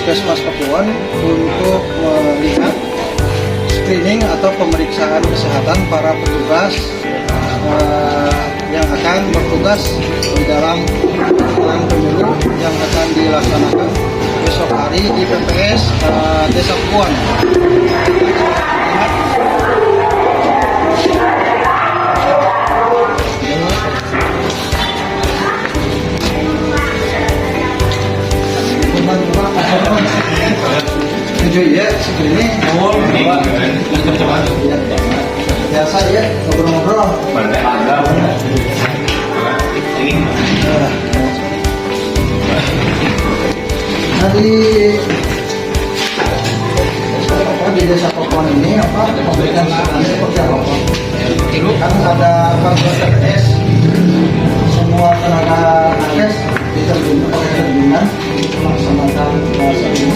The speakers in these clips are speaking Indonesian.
Puskesmas Kapuan untuk melihat screening atau pemeriksaan kesehatan para petugas yang akan bertugas di dalam pelaksanaan pemilu yang akan dilaksanakan besok hari di PPS Desa Kapuan. Tujuh ya, ini biasa ya, ngobrol-ngobrol. Di Desa Kapuan ini pemberian kesehatan seperti apa? Kan ada bantuan TPS, semua tenaga nakes diterjunkan untuk melaksanakan ini.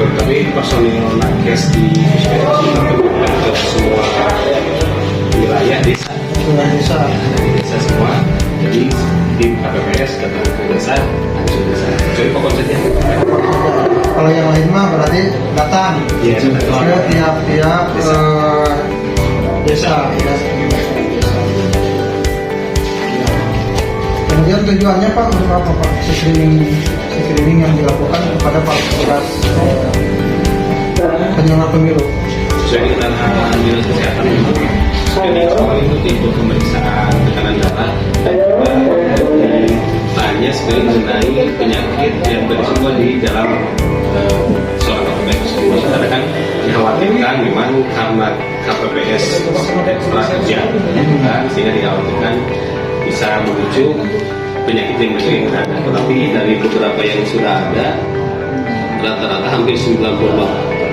Tapi personil nakes di puskesmas ke semua wilayah desa semua. Jadi tim KPPS datang ke desa, langsung desa. Jadi pokok saja. Kalau yang lain mah berarti datang ke tiap desa. Kemudian tujuannya Pak untuk apa Pak? Screening yang dilakukan kepada para petugas penyelenggara pemilu. Sesuai dengan dinas kesehatan screening itu untuk pemeriksaan tekanan darah dan juga tanya sebenarnya mengenai penyakit yang berisiko di dalam seorang KPPS. Karena kan dikhawatirkan memang karena KPPS prakerja sehingga dikhawatirkan bisa memicu penyakit yang berisiko yang ada. Tetapi dari beberapa yang sudah ada, rata-rata hampir 90%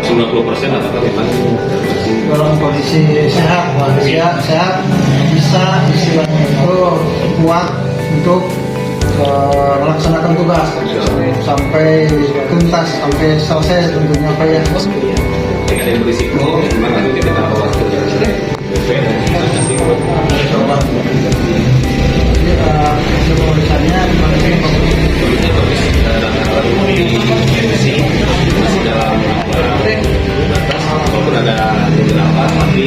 rata-rata memang dalam kondisi sehat bisa istilahnya itu kuat untuk melaksanakan tugas sampai tuntas, sampai selesai tentunya Pak ya. Jika ada yang berisiko, memang harus kita bawa ke BP dan kita kasih coba. Jadi pemeriksaannya gimana sih Pak? Masih dalam batas, walaupun ada beberapa tapi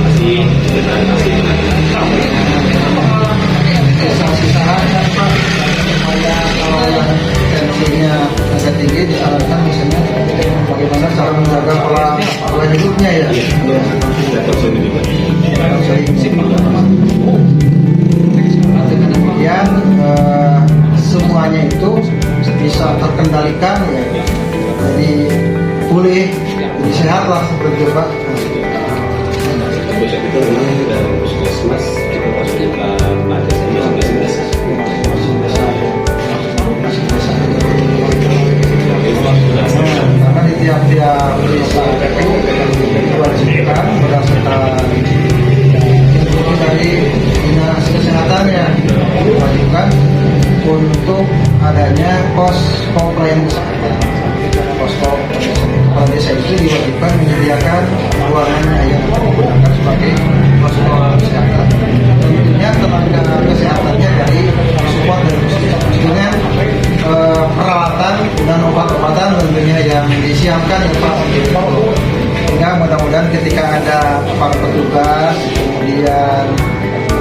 masih Sisa-sisaan Pak, supaya kalau tensinya agak tinggi disarankan misalnya bagaimana cara menjaga pola hidupnya ya. Dengan demikian semuanya itu bisa terkendalikan ya, jadi pulih, jadi sehat lah seperti itu Pak. Pusat itu memang dari puskesmas kita pasukan nakes masing-masing desa. Karena di tiap-tiap desa itu diwajibkan berdasarkan instruksi dari dinas kesehatannya, diwajibkan untuk adanya posko pelayanan kesehatan. Posko kepala desa itu diwajibkan menyediakan ruangannya yang digunakan sebagai posko kesehatan. Tentunya tenaga kesehatannya dari support dari puskesmas dengan peralatan dan obat-obatan tentunya yang disiapkan ya Pak. Sehingga mudah-mudahan ketika ada para petugas kemudian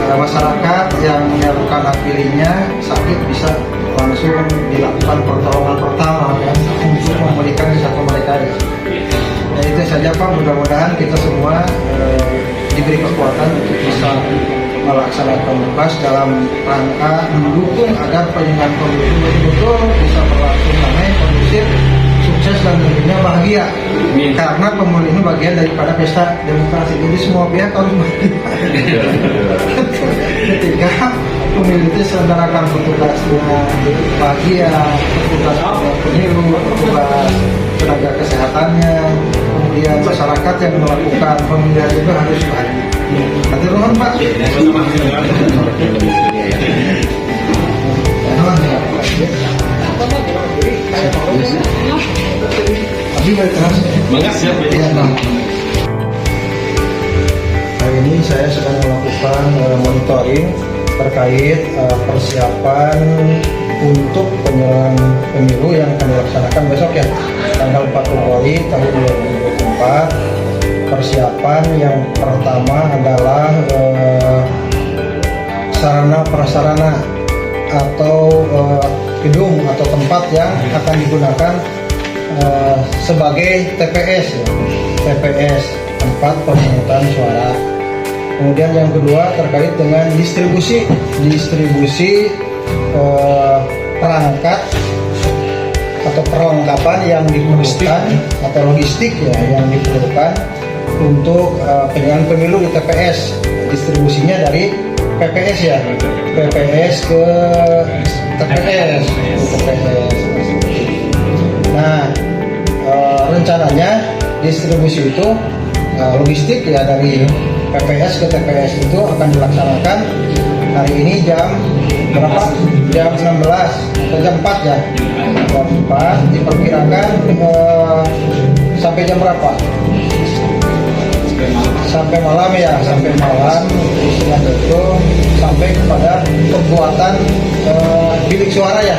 masyarakat yang menyalurkan hak pilihnya sakit bisa langsung dilakukan pertolongan pertama ya, untuk memberikan satu mereka ya. Nah, itu saja Pak, mudah-mudahan kita semua diberi kekuatan untuk bisa melaksanakan tugas dalam rangka mendukung agar penyelenggaraan pemilu betul-betul bisa berlangsung damai, kondusif, sukses dan tentunya bahagia. Karena pemilu ini bagian daripada pesta demokrasi, jadi semua pihak harus bahagia. Ketika pemilu itu selenggarakan petugasnya bahagia, petugas pemilu, petugas tenaga kesehatannya, kemudian masyarakat yang melakukan pemilihan itu harus bahagia. Hati ruang Pak. Abi balik terus. Makasih ya. saya sedang melakukan monitoring terkait persiapan untuk penyelenggaraan pemilu yang akan dilaksanakan besok ya, tanggal 4 Februari tahun 2024. Persiapan yang pertama adalah sarana prasarana atau gedung atau tempat yang akan digunakan sebagai TPS ya. TPS, tempat pemungutan suara. Kemudian yang kedua terkait dengan distribusi perangkat atau perlengkapan yang diperlukan atau logistik ya yang diperlukan untuk penyelenggaraan pemilu di TPS. Distribusinya dari PPS ya, PPS ke TPS. Nah, rencananya distribusi itu logistik ya dari PPS ke TPS itu akan dilaksanakan hari ini jam berapa? Jam 16 atau jam 4 ya. Jam 4 diperkirakan sampai jam berapa? Sampai malam ya, sampai malam istilahnya itu sampai kepada pembuatan bilik suara ya,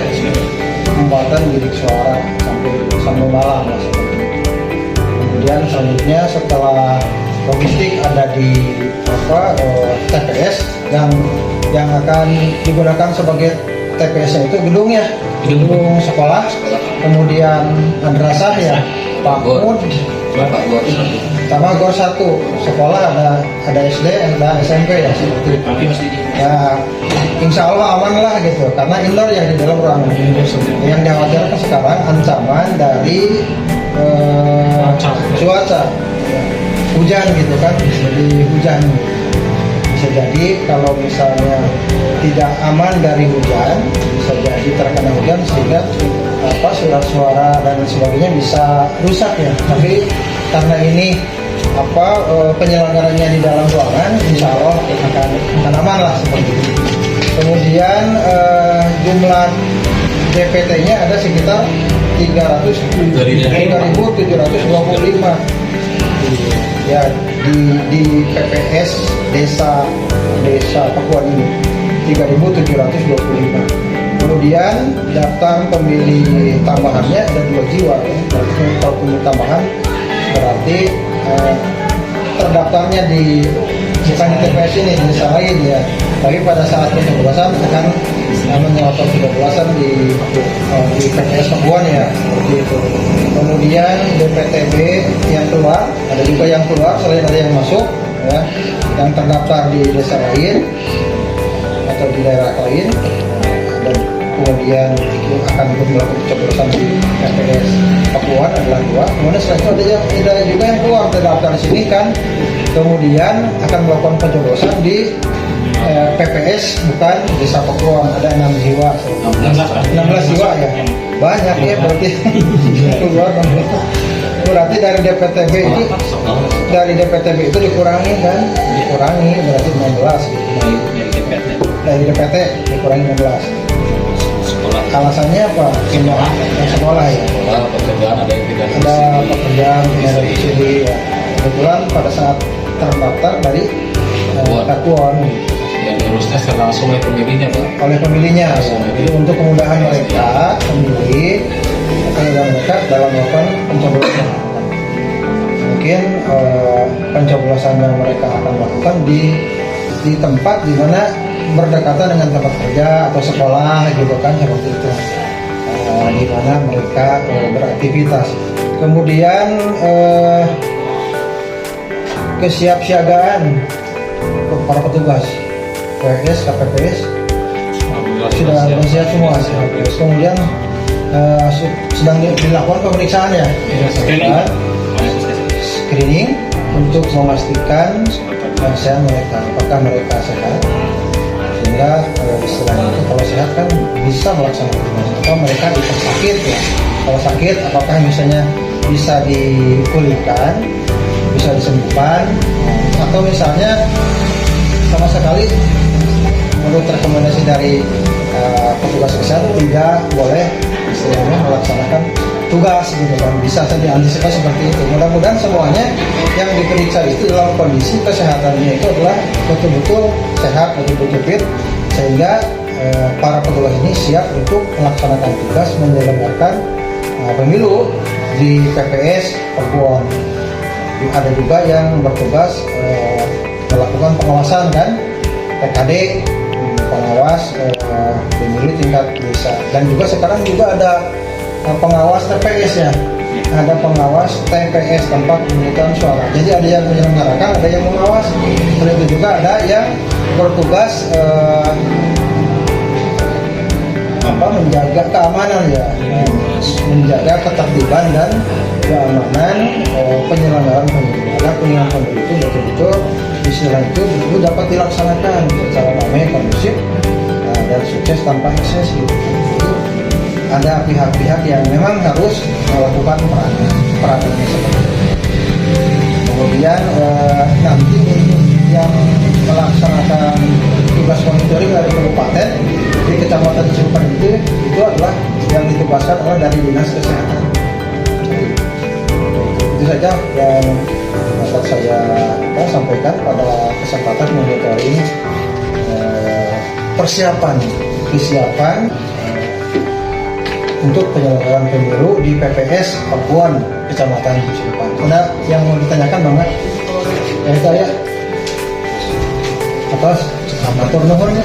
pembuatan bilik suara sampai malam ya. Kemudian selanjutnya setelah logistik ada di TPS yang akan digunakan sebagai TPS-nya itu gedungnya, gedung sekolah, kemudian madrasah ya, PAUD, sama GOR 1 sekolah ada SD, ada SMP ya seperti itu. Ya, insya Allah aman lah gitu, karena indoor yang di dalam ruangan. Yang dikhawatirkan sekarang ancaman dari cuaca, hujan gitu kan, jadi hujan. Bisa jadi kalau misalnya tidak aman dari hujan, bisa jadi terkena hujan sehingga surat suara dan sebagainya bisa rusak ya. Tapi karena ini penyelenggaranya di dalam ruangan, insya Allah akan aman lah seperti itu. Kemudian jumlah DPT-nya ada sekitar 3.725 ya di PPS desa Pakuan ini 3.725. Kemudian daftar pemilih tambahannya ada 2 jiwa ya. Kalau pemilih tambahan berarti terdaftarnya bukan di TPS ini, di desa lain ya. Tapi pada saat pencoblosan akan menyerahkan pencoblosan di PPS Pakuan ya, seperti itu. Kemudian DPTB yang keluar, ada juga yang keluar selain ada yang masuk ya, yang terdaftar di desa lain atau di daerah lain, dan kemudian itu akan melakukan pencoblosan di PPS Pakuan adalah 2. Kemudian setelah itu ada juga yang keluar terdaftar di sini kan, kemudian akan melakukan pencoblosan di PPS bukan desa Pakuan, ada 6 jiwa, 16 jiwa ya, banyak ya berarti keluar. Berarti dari DPTB itu dikurangi berarti 16 gitu. Dari DPT dikurangi 16. Alasannya apa? Pindah sekolah ya. Ada pekerjaan pindah dari sini ya. Kebetulan pada saat terdaftar dari Pakuan yang diurusnya secara langsung oleh pemilihnya, Pak. Oleh pemilihnya ya. Jadi untuk kemudahan mereka pemilih dalam melakukan pencoblosan. Mungkin pencoblosan yang mereka akan lakukan di tempat di mana berdekatan dengan tempat kerja atau sekolah gitu kan, seperti itu, di mana mereka beraktivitas. Kemudian kesiapsiagaan para petugas PPS, KPPS sudah siap semua. Kemudian sedang dilakukan pemeriksaan ya, screening untuk memastikan kesehat mereka, apakah mereka sehat, sehingga istilahnya itu kalau sehat kan bisa melaksanakan tugas. Atau mereka bisa sakit ya, kalau sakit apakah misalnya bisa dipulihkan, bisa disembuhkan, atau misalnya sama sekali menurut rekomendasi dari petugas kesehatan tidak boleh istilahnya melaksanakan tugas gitu kan, bisa saja antisipasi seperti itu. Mudah-mudahan semuanya yang diperiksa itu dalam kondisi kesehatannya itu adalah betul-betul sehat, betul-betul fit, sehingga para petugas ini siap untuk melaksanakan tugas menyelenggarakan pemilu di PPS Pakuan. Ada juga yang bertugas melakukan pengawasan kan, PKD, pengawas pemilu tingkat desa, dan juga sekarang juga ada pengawas TPS ya, ada pengawas TPS tempat pemungutan suara. Jadi ada yang menyelenggarakan, ada yang mengawas. Terus itu juga ada yang bertugas menjaga keamanan ya, menjaga ketertiban dan keamanan penyelenggaraan pemilu. Agar penyelenggaraan pemilu itu betul-betul istilah itu dapat dilaksanakan secara damai, kondusif, dan sukses tanpa ekses gitu. Ada pihak-pihak yang memang harus melakukan peranannya seperti itu. Kemudian nanti untuk yang melaksanakan tugas monitoring dari kabupaten di kecamatan Cilepan itu adalah yang ditugaskan oleh dari dinas kesehatan. Itu saja yang dapat saya sampaikan pada kesempatan monitoring persiapan untuk penyelenggaraan pemilu di PPS Pakuan Kecamatan Cilepan. Ada yang mau ditanyakan banget? Ya saya atas amatur nuhun ya.